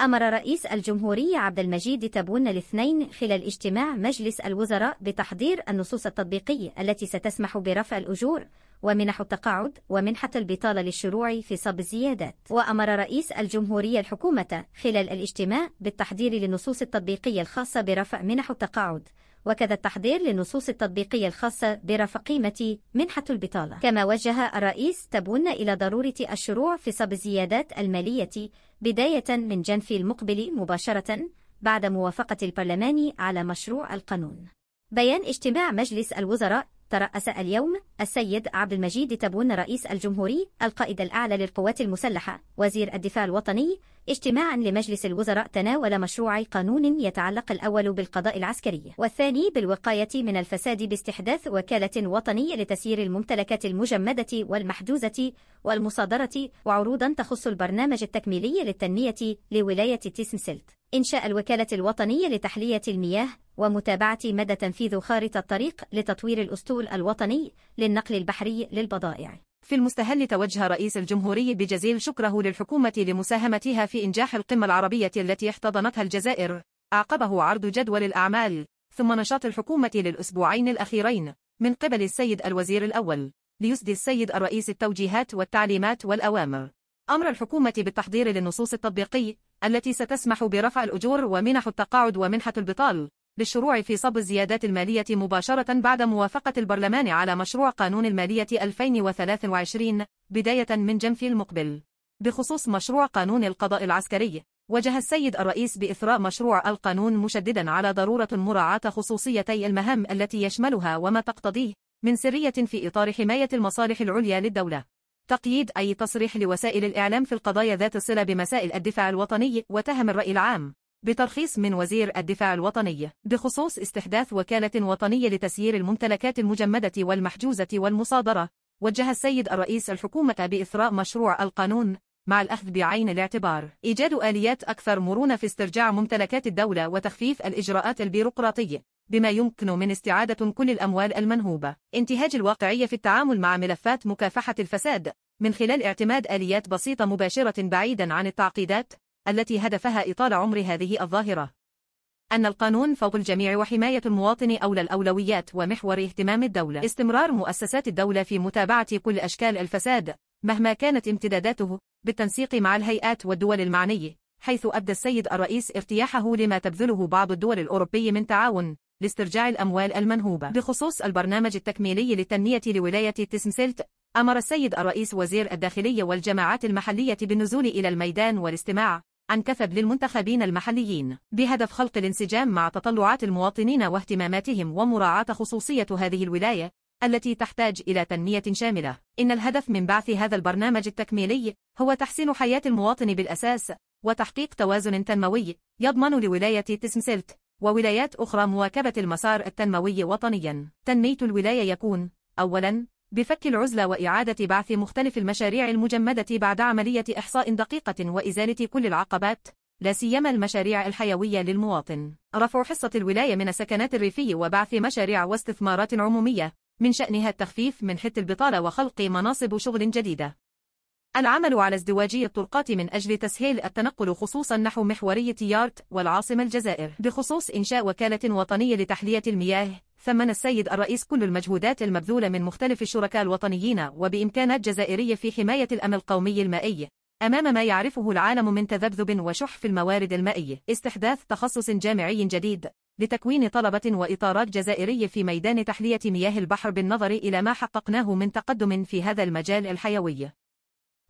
أمر رئيس الجمهورية عبد المجيد تبون الاثنين خلال اجتماع مجلس الوزراء بتحضير النصوص التطبيقية التي ستسمح برفع الأجور ومنح التقاعد ومنحة البطالة للشروع في صب الزيادات. وأمر رئيس الجمهورية الحكومة خلال الاجتماع بالتحضير للنصوص التطبيقية الخاصة برفع منح التقاعد، وكذا التحضير للنصوص التطبيقية الخاصة برفع قيمة منحة البطالة. كما وجه الرئيس تبون إلى ضرورة الشروع في صب الزيادات المالية بداية من جنف المقبل مباشرة بعد موافقة البرلمان على مشروع القانون. بيان اجتماع مجلس الوزراء. ترأس اليوم السيد عبد المجيد تبون رئيس الجمهورية القائد الأعلى للقوات المسلحة وزير الدفاع الوطني اجتماعا لمجلس الوزراء تناول مشروع قانون يتعلق الأول بالقضاء العسكري والثاني بالوقاية من الفساد باستحداث وكالة وطنية لتسيير الممتلكات المجمدة والمحجوزة والمصادرة، وعروضا تخص البرنامج التكميلي للتنمية لولاية تيسمسلت، إنشاء الوكالة الوطنية لتحلية المياه، ومتابعة مدى تنفيذ خارطة الطريق لتطوير الأسطول الوطني للنقل البحري للبضائع. في المستهل توجه رئيس الجمهورية بجزيل شكره للحكومة لمساهمتها في إنجاح القمة العربية التي احتضنتها الجزائر، أعقبه عرض جدول الأعمال ثم نشاط الحكومة للأسبوعين الأخيرين من قبل السيد الوزير الأول، ليسدي السيد الرئيس التوجيهات والتعليمات والأوامر. أمر الحكومة بالتحضير للنصوص التطبيقية التي ستسمح برفع الأجور ومنح التقاعد ومنحة البطال للشروع في صب الزيادات المالية مباشرة بعد موافقة البرلمان على مشروع قانون المالية 2023 بداية من جنف المقبل. بخصوص مشروع قانون القضاء العسكري، وجه السيد الرئيس بإثراء مشروع القانون مشددا على ضرورة مراعاة خصوصيتي المهام التي يشملها وما تقتضيه من سرية في إطار حماية المصالح العليا للدولة. تقييد أي تصريح لوسائل الإعلام في القضايا ذات الصلة بمسائل الدفاع الوطني وتهم الرأي العام بترخيص من وزير الدفاع الوطني بخصوص استحداث وكالة وطنية لتسيير الممتلكات المجمدة والمحجوزة والمصادرة. وجه السيد الرئيس الحكومة بإثراء مشروع القانون مع الأخذ بعين الاعتبار إيجاد آليات أكثر مرونة في استرجاع ممتلكات الدولة وتخفيف الإجراءات البيروقراطية بما يمكن من استعادة كل الأموال المنهوبة، انتهاج الواقعية في التعامل مع ملفات مكافحة الفساد من خلال اعتماد آليات بسيطة مباشرة بعيدا عن التعقيدات التي هدفها إطالة عمر هذه الظاهرة. أن القانون فوق الجميع وحماية المواطن أولى الأولويات ومحور اهتمام الدولة. استمرار مؤسسات الدولة في متابعة كل أشكال الفساد مهما كانت امتداداته بالتنسيق مع الهيئات والدول المعنية، حيث أبدى السيد الرئيس ارتياحه لما تبذله بعض الدول الأوروبية من تعاون لاسترجاع الأموال المنهوبة. بخصوص البرنامج التكميلي للتنمية لولاية تيسمسلت، أمر السيد الرئيس وزير الداخلية والجماعات المحلية بالنزول إلى الميدان والاستماع عن كثب للمنتخبين المحليين بهدف خلق الانسجام مع تطلعات المواطنين واهتماماتهم ومراعاة خصوصية هذه الولاية التي تحتاج إلى تنمية شاملة. إن الهدف من بعث هذا البرنامج التكميلي هو تحسين حياة المواطن بالأساس وتحقيق توازن تنموي يضمن لولاية تيسمسلت وولايات أخرى مواكبة المسار التنموي وطنيا. تنمية الولاية يكون أولاً بفك العزلة وإعادة بعث مختلف المشاريع المجمدة بعد عملية إحصاء دقيقة وإزالة كل العقبات لا سيما المشاريع الحيوية للمواطن. رفع حصة الولاية من السكنات الريفية وبعث مشاريع واستثمارات عمومية من شأنها التخفيف من حت البطالة وخلق مناصب شغل جديدة. العمل على ازدواجية الطرقات من أجل تسهيل التنقل خصوصا نحو محورية يارت والعاصمة الجزائر. بخصوص إنشاء وكالة وطنية لتحلية المياه، ثمن السيد الرئيس كل المجهودات المبذولة من مختلف الشركاء الوطنيين وبإمكانات جزائرية في حماية الأمن القومي المائي أمام ما يعرفه العالم من تذبذب وشح في الموارد المائية. استحداث تخصص جامعي جديد لتكوين طلبة وإطارات جزائرية في ميدان تحلية مياه البحر بالنظر إلى ما حققناه من تقدم في هذا المجال الحيوي،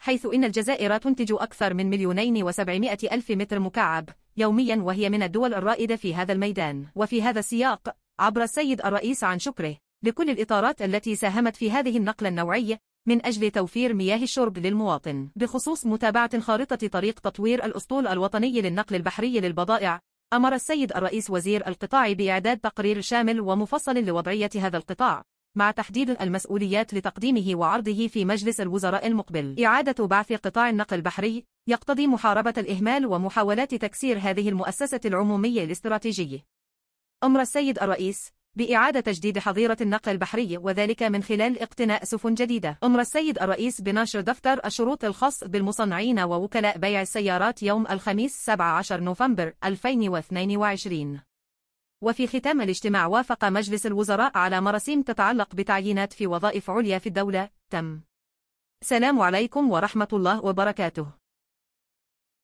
حيث إن الجزائر تنتج أكثر من 2,700,000 متر مكعب يوميا وهي من الدول الرائدة في هذا الميدان. وفي هذا السياق عبر السيد الرئيس عن شكره لكل الإطارات التي ساهمت في هذه النقلة النوعية من أجل توفير مياه الشرب للمواطن. بخصوص متابعة خارطة طريق تطوير الأسطول الوطني للنقل البحري للبضائع، أمر السيد الرئيس وزير القطاع بإعداد تقرير شامل ومفصل لوضعية هذا القطاع مع تحديد المسؤوليات لتقديمه وعرضه في مجلس الوزراء المقبل. إعادة بعث قطاع النقل البحري يقتضي محاربة الإهمال ومحاولات تكسير هذه المؤسسة العمومية الاستراتيجية. أمر السيد الرئيس بإعادة تجديد حظيرة النقل البحري، وذلك من خلال اقتناء سفن جديدة. أمر السيد الرئيس بنشر دفتر الشروط الخاص بالمصنعين ووكلاء بيع السيارات يوم الخميس 17 نوفمبر 2022. وفي ختام الاجتماع وافق مجلس الوزراء على مراسيم تتعلق بتعيينات في وظائف عليا في الدولة. تم. سلام عليكم ورحمة الله وبركاته.